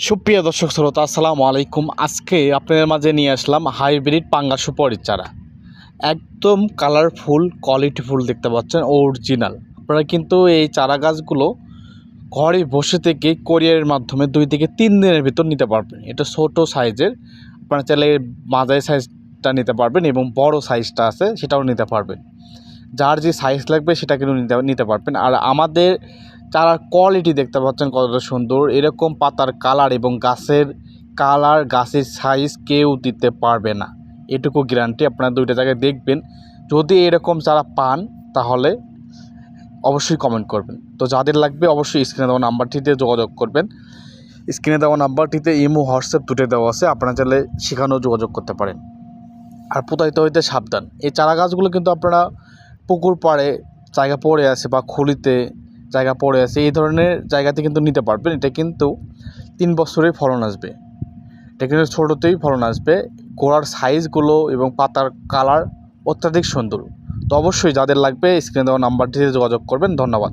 সুপ্রিয় দর্শক শ্রোতা আসসালামু আলাইকুম। আজকে আপনাদের মাঝে নিয়ে আসলাম হাইব্রিড পাঙ্গা সুপারির চারা। একদম কালারফুল কোয়ালিটিফুল দেখতে পাচ্ছেন, অরিজিনাল। আপনারা কিন্তু এই চারা গাছগুলো ঘরে বসে থেকে কোরিয়ারের মাধ্যমে 2 থেকে 3 দিনের ভিতর নিতে পারবেন। এটা ছোট সাইজের, আপনারা চাইলে মাঝারি সাইজটা নিতে পারবেন এবং বড় সাইজটা আছে সেটাও নিতে পারবেন। যার যে সাইজ লাগবে সেটা কিন্তু নিতে পারবেন। আর আমাদের চারার কোয়ালিটি দেখতে পাচ্ছেন কতটা সুন্দর। এরকম পাতার কালার এবং গাছের কালার, গাছের সাইজ কেউ দিতে পারবে না, এটুকু গ্যারান্টি। আপনারা 2টা জায়গায় দেখবেন। যদি এরকম চারা পান তাহলে অবশ্যই কমেন্ট করবেন। তো যাদের লাগবে অবশ্যই স্ক্রিনে দেওয়া নাম্বারটিতে যোগাযোগ করবেন। স্ক্রিনে দেওয়া নাম্বারটিতে ইমো, হোয়াটসঅ্যাপ দুটোই দেওয়া আছে, আপনারা চাইলে সেখানেও যোগাযোগ করতে পারেন। আর প্রতারিত হইতে সাবধান। এই চারা গাছগুলো কিন্তু আপনারা পুকুর পাড়ে জায়গা পড়ে আছে বা খুলিতে জায়গা পড়ে আছে, এই ধরনের জায়গাতে কিন্তু নিতে পারবেন। এটা কিন্তু 3 বছরেই ফলন আসবে। এটা কিন্তু ছোটোতেই ফলন আসবে। গোড়ার সাইজগুলো এবং পাতার কালার অত্যাধিক সুন্দর। তো অবশ্যই যাদের লাগবে স্ক্রিনে দেওয়া নাম্বারটিতে যোগাযোগ করবেন। ধন্যবাদ।